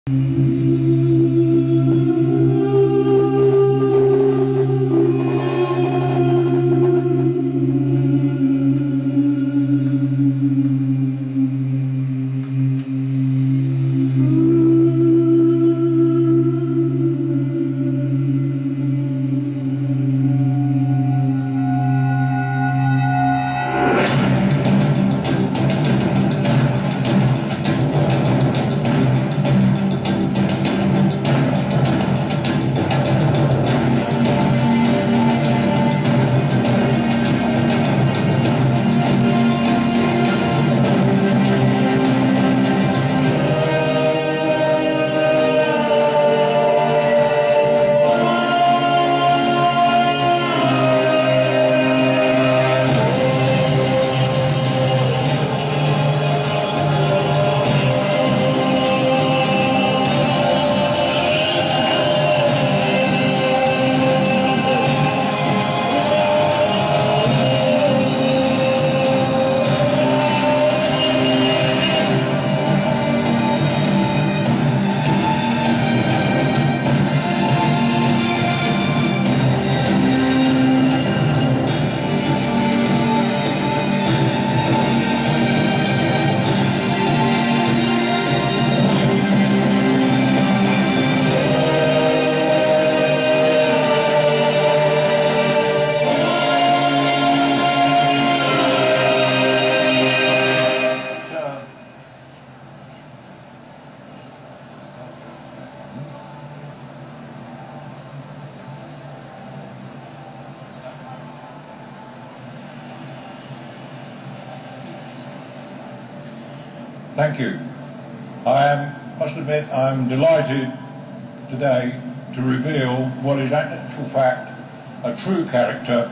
Thank you. I must admit I'm delighted today to reveal what is in actual fact a true character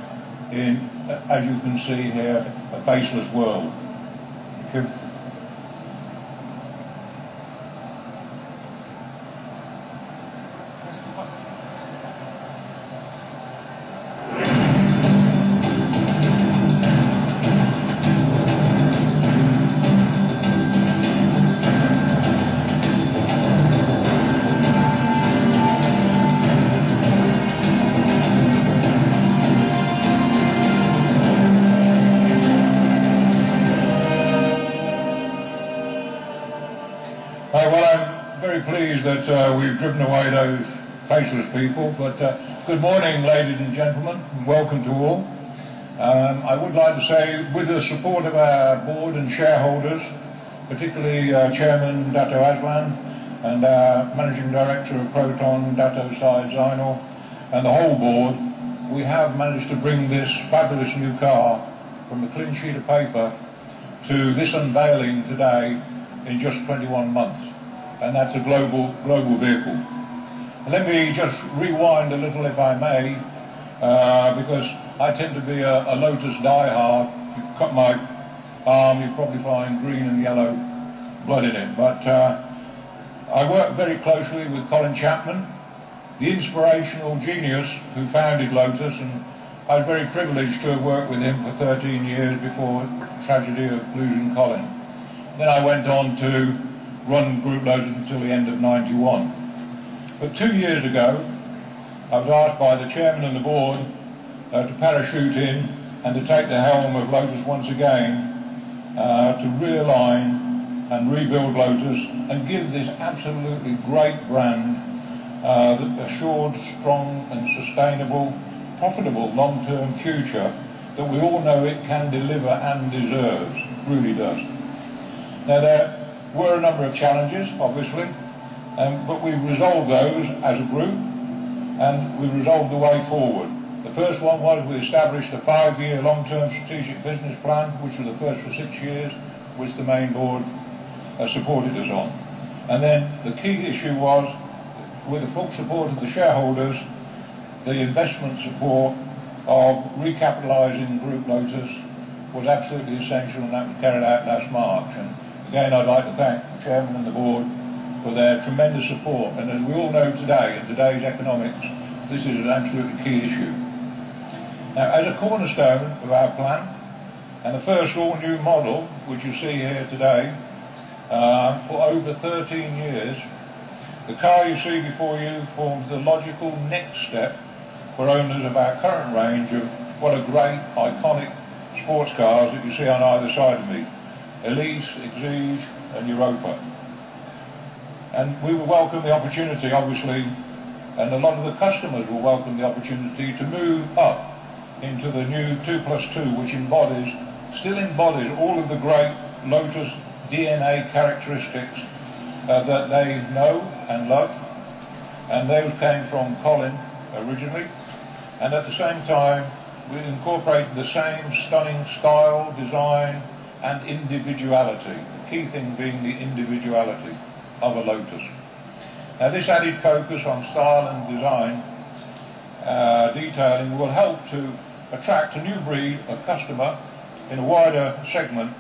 in, as you can see here, a faceless world. Thank you. Well, I'm very pleased that we've driven away those faceless people, but good morning, ladies and gentlemen, and welcome to all. I would like to say, with the support of our board and shareholders, particularly Chairman Dato Aslan and our Managing Director of Proton, Dato Syed Zainal, and the whole board, we have managed to bring this fabulous new car from a clean sheet of paper to this unveiling today in just 21 months, and that's a global vehicle. Let me just rewind a little, if I may, because I tend to be a Lotus diehard. You cut my arm, you probably find green and yellow blood in it. But I work very closely with Colin Chapman, the inspirational genius who founded Lotus, and I was very privileged to have worked with him for 13 years before the tragedy of losing Colin. Then I went on to run Group Lotus until the end of '91. But 2 years ago, I was asked by the chairman and the board to parachute in and to take the helm of Lotus once again, to realign and rebuild Lotus and give this absolutely great brand the assured, strong and sustainable, profitable long-term future that we all know it can deliver and deserves. It really does. Now, there were a number of challenges, obviously, but we've resolved those as a group, and we resolved the way forward. The first one was we established a 5-year long-term strategic business plan, which was the first for 6 years, which the main board supported us on. And then the key issue was, with the full support of the shareholders, the investment support of recapitalising Group Lotus was absolutely essential, and that was carried out last March. And again, I'd like to thank the chairman and the board for their tremendous support. And as we all know today, in today's economics, this is an absolutely key issue. Now, as a cornerstone of our plan, and the first all-new model, which you see here today, for over 13 years, The car you see before you forms the logical next step for owners of our current range of what are great, iconic sports cars that you see on either side of me: Elise, Exige and Europa. And we will welcome the opportunity, obviously, and a lot of the customers will welcome the opportunity to move up into the new 2+2, which still embodies all of the great Lotus DNA characteristics that they know and love, and those came from Colin originally, and at the same time we incorporated the same stunning style, design and individuality, the key thing being the individuality of a Lotus. Now this added focus on style and design detailing will help to attract a new breed of customer in a wider segment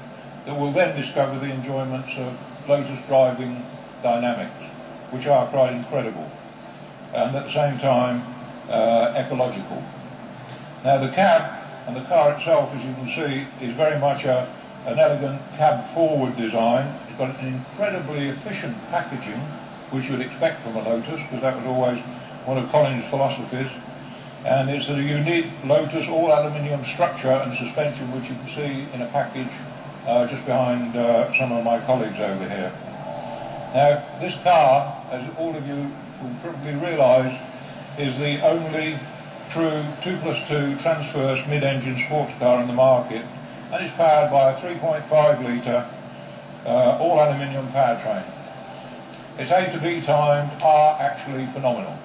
that will then discover the enjoyments of Lotus driving dynamics, which are quite incredible, and at the same time ecological. Now the cab and the car itself, as you can see, is very much an elegant cab forward design. It's got an incredibly efficient packaging, which you'd expect from a Lotus, because that was always one of Colin's philosophies. And it's a unique Lotus all aluminium structure and suspension, which you can see in a package just behind some of my colleagues over here. Now this car, as all of you will probably realise, is the only true 2+2 transverse mid-engine sports car on the market, and it's powered by a 3.5 litre all aluminium powertrain. Its A to B times are actually phenomenal.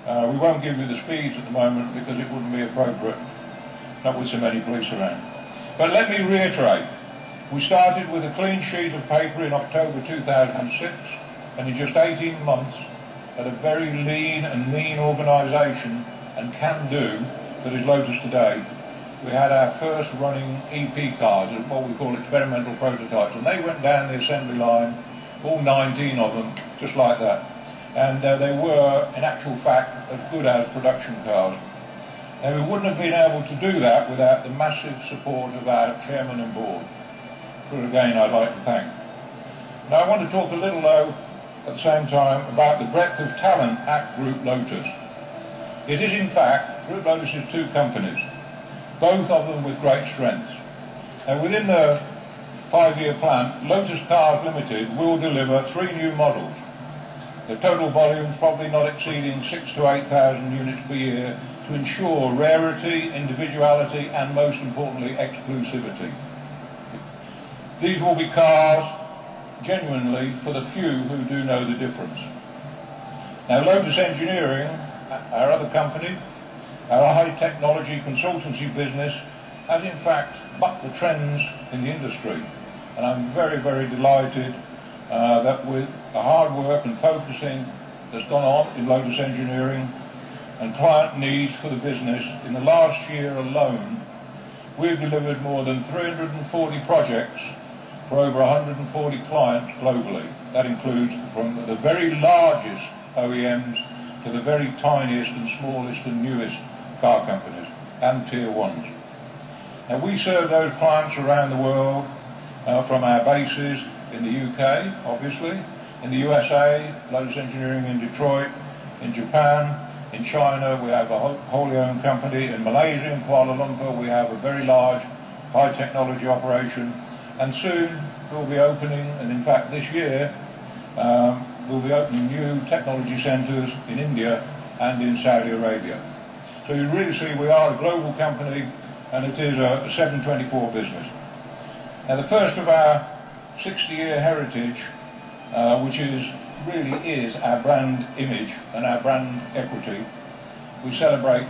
We won't give you the speeds at the moment because it wouldn't be appropriate, not with so many police around. But let me reiterate, we started with a clean sheet of paper in October 2006, and in just 18 months, at a very lean and mean organisation and can-do that is Lotus today, we had our first running EP cars, what we call experimental prototypes, and they went down the assembly line, all 19 of them, just like that. And they were, in actual fact, as good as production cars. Now, we wouldn't have been able to do that without the massive support of our chairman and board, who again I'd like to thank. Now, I want to talk a little, though, at the same time, about the breadth of talent at Group Lotus. It is, in fact, Group Lotus is two companies, both of them with great strengths. And within the 5-year plan, Lotus Cars Limited will deliver 3 new models. The total volume is probably not exceeding 6,000 to 8,000 units per year to ensure rarity, individuality and, most importantly, exclusivity. These will be cars genuinely for the few who do know the difference. Now, Lotus Engineering, our other company, our high technology consultancy business, has in fact bucked the trends in the industry, and I'm very, very delighted that with the hard work and focusing that's gone on in Lotus Engineering and client needs for the business, in the last year alone we've delivered more than 340 projects for over 140 clients globally. That includes from the very largest OEMs to the very tiniest and smallest and newest car companies and tier ones. And we serve those clients around the world from our bases in the UK, obviously, in the USA, Lotus Engineering in Detroit, in Japan, in China we have a wholly owned company, in Malaysia, in Kuala Lumpur we have a very large high technology operation, and soon we'll be opening, and in fact this year, we'll be opening new technology centres in India and in Saudi Arabia. So you really see we are a global company, and it is a 724 business. Now the first of our 60-year heritage, which really is our brand image and our brand equity, we celebrate